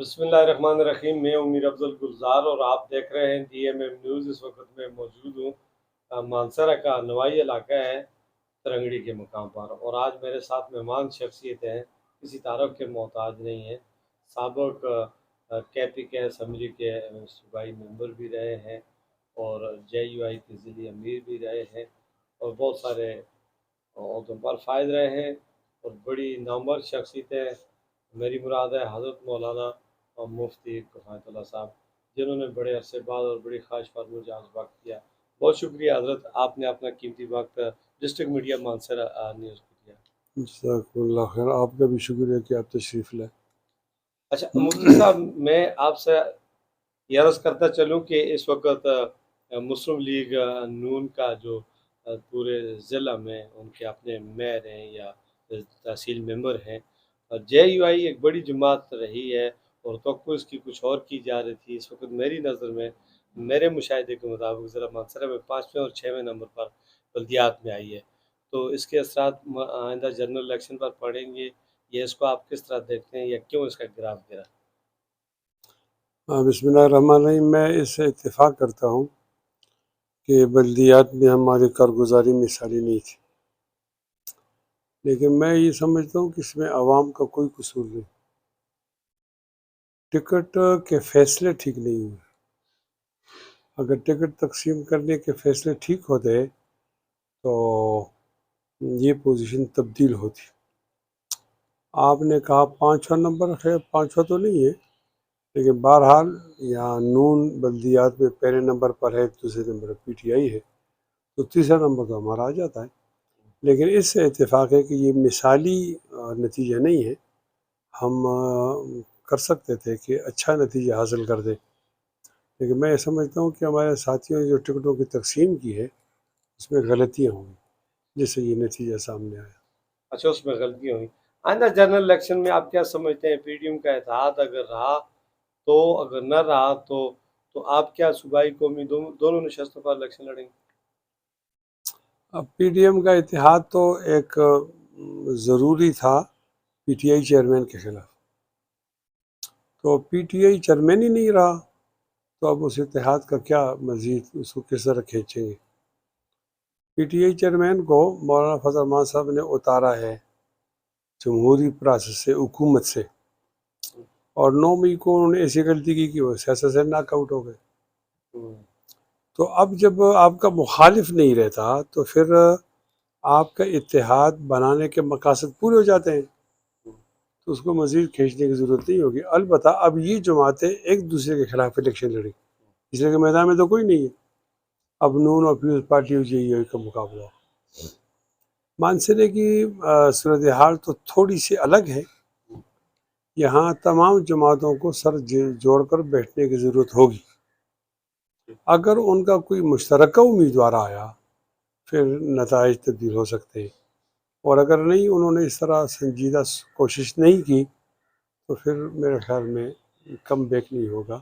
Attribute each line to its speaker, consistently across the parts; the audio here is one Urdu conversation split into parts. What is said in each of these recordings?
Speaker 1: بسم اللہ الرحمن الرحیم. میں امیر افضل گلزار اور آپ دیکھ رہے ہیں ڈی ایم ایم نیوز. اس وقت میں موجود ہوں مانسرہ کا نوائی علاقہ ہے ترنگڑی کے مقام پر، اور آج میرے ساتھ مہمان شخصیت ہیں، کسی تعارف کے محتاج نہیں ہیں. سابق کے پی کے اسمبلی کے صوبائی ممبر بھی رہے ہیں اور جے یو آئی کے ضلعی امیر بھی رہے ہیں اور بہت سارے عہدوں پر فائز رہے ہیں اور بڑی نامور شخصیتیں. میری مراد ہے حضرت مولانا اور مفتی کفایت اللہ صاحب، جنہوں نے بڑے عرصے بعد اور بڑی خواہش پر مجھے آج وقت کیا. بہت شکریہ حضرت، آپ نے اپنا قیمتی وقت ڈسٹرکٹ میڈیا مانسرہ نیوز کو دیا.
Speaker 2: جزاک اللہ خیر. آپ کا بھی شکریہ کہ آپ تشریف لائے.
Speaker 1: اچھا مفتی صاحب، میں آپ سے یہ عرض کرتا چلوں کہ اس وقت مسلم لیگ نون کا جو پورے ضلع میں ان کے اپنے میئر ہیں یا تحصیل ممبر ہیں، جے یو آئی ایک بڑی جماعت رہی ہے اور توقع اس کی کچھ اور کی جا رہی تھی. اس وقت میری نظر میں، میرے مشاہدے کے مطابق ضلع مانسرہ میں 5ویں اور 6ویں نمبر پر بلدیات میں آئی ہے. تو اس کے اثرات آئندہ جنرل الیکشن پر پڑیں گے، یہ اس کو آپ کس طرح دیکھتے ہیں یا کیوں اس کا گراف گرا؟
Speaker 2: بسم اللہ الرحمن الرحیم. میں اس سے اتفاق کرتا ہوں کہ بلدیات میں ہماری کارگزاری مثالی نہیں تھی، لیکن میں یہ سمجھتا ہوں کہ اس میں عوام کا کوئی قصور نہیں. ٹکٹ کے فیصلے ٹھیک نہیں ہوئے. اگر ٹکٹ تقسیم کرنے کے فیصلے ٹھیک ہوتے تو یہ پوزیشن تبدیل ہوتی. آپ نے کہا 5واں نمبر ہے، 5واں تو نہیں ہے، لیکن بہرحال یہاں نون بلدیات میں پہلے نمبر پر ہے، دوسرے number per P T I ہے، تو تیسرا نمبر تو ہمارا آ جاتا ہے. لیکن اس سے اتفاق ہے کہ یہ مثالی نتیجہ نہیں ہے. ہم کر سکتے تھے کہ اچھا نتیجہ حاصل کر دیں، لیکن میں سمجھتا ہوں کہ ہمارے ساتھیوں نے جو ٹکٹوں کی تقسیم کی ہے اس میں غلطیاں ہوئیں جس سے یہ نتیجہ سامنے آیا.
Speaker 1: اچھا، اس میں غلطیاں ہوئی. آئندہ جنرل الیکشن میں آپ کیا سمجھتے ہیں؟ پی ڈی ایم کا اتحاد اگر رہا تو، اگر نہ رہا تو آپ کیا صوبائی قومی دونوں نشستوں پر الیکشن لڑیں گے؟
Speaker 2: اب پی ڈی ایم کا اتحاد تو ایک ضروری تھا پی ٹی آئی چیئرمین کے خلاف، تو پی ٹی آئی چیئرمین ہی نہیں رہا تو اب اس اتحاد کا کیا مزید، اس کو کس طرح کھینچیں گے؟ پی ٹی آئی چیئرمین کو مولانا فضل الرحمان صاحب نے اتارا ہے جمہوری پروسیس سے، حکومت سے، اور 9 مئی کو انہوں نے ایسی غلطی کی کہ وہ سیاست سے ناک آؤٹ ہو گئے. تو اب جب آپ کا مخالف نہیں رہتا تو پھر آپ کا اتحاد بنانے کے مقاصد پورے ہو جاتے ہیں، تو اس کو مزید کھینچنے کی ضرورت نہیں ہوگی. البتہ اب یہ جماعتیں ایک دوسرے کے خلاف الیکشن لڑیں، اس لیے کہ میدان میں تو کوئی نہیں ہے. اب نون اور پیپلز پارٹی اور جے یو آئی کا مقابلہ. مانسرے کی صورتحال تو تھوڑی سی الگ ہے. یہاں تمام جماعتوں کو سر جوڑ کر بیٹھنے کی ضرورت ہوگی. اگر ان کا کوئی مشترکہ امیدوار آیا پھر نتائج تبدیل ہو سکتے ہیں، اور اگر نہیں، انہوں نے اس طرح سنجیدہ کوشش نہیں کی تو پھر میرے خیال میں کم بیک نہیں ہوگا.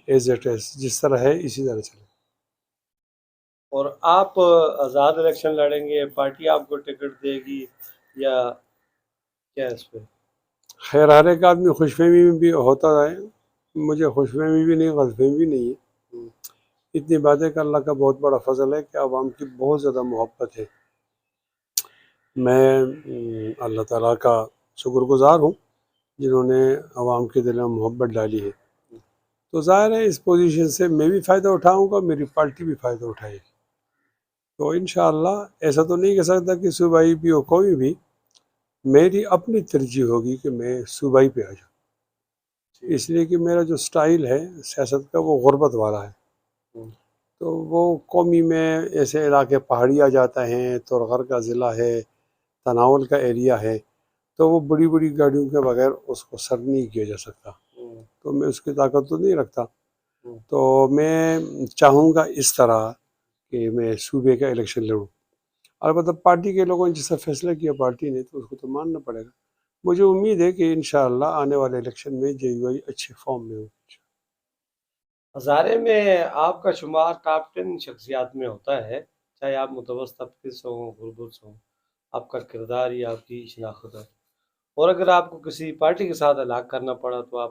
Speaker 2: ایز اٹ ایز جس طرح ہے اسی طرح چلے.
Speaker 1: اور آپ آزاد الیکشن لڑیں گے، پارٹی آپ کو ٹکٹ دے گی یا کیا اس پہ؟
Speaker 2: خیر ہر ایک آدمی خوش فہمی میں بھی ہوتا ہے، مجھے خوش فہمی بھی نہیں، غلط فہمی بھی نہیں ہے. اتنی باتیں کہ اللہ کا بہت بڑا فضل ہے کہ عوام کی بہت زیادہ محبت ہے. میں اللہ تعالیٰ کا شکر گزار ہوں جنہوں نے عوام کے دل میں محبت ڈالی ہے. تو ظاہر ہے اس پوزیشن سے میں بھی فائدہ اٹھاؤں گا، میری پارٹی بھی فائدہ اٹھائے گی. تو انشاءاللہ ایسا تو نہیں کہہ سکتا کہ صوبائی بھی ہو کوئی بھی، میری اپنی ترجیح ہوگی کہ میں صوبائی پہ آ جاؤں، اس لیے کہ میرا جو سٹائل ہے سیاست کا وہ غربت والا ہے. تو وہ قومی میں ایسے علاقے پہاڑی آ جاتا ہیں، تورغر کا ضلع ہے، تناول کا ایریا ہے، تو وہ بڑی بڑی گاڑیوں کے بغیر اس کو سر نہیں کیا جا سکتا، تو میں اس کی طاقت تو نہیں رکھتا. تو میں چاہوں گا اس طرح کہ میں صوبے کا الیکشن لڑوں. البتہ پارٹی کے لوگوں نے جس سے فیصلہ کیا پارٹی نے تو اس کو تو ماننا پڑے گا. مجھے امید ہے کہ انشاءاللہ آنے والے الیکشن میں جے یو آئی اچھے فارم میں ہو.
Speaker 1: ہزارے میں آپ کا شمار ٹاپ 10 شخصیات میں ہوتا ہے، چاہے آپ متوسط طبقے سے ہوں، غربت سے ہوں. آپ کا کردار ہی آپ کی شناخت ہے، اور اگر آپ کو کسی پارٹی کے ساتھ الگ کرنا پڑا تو آپ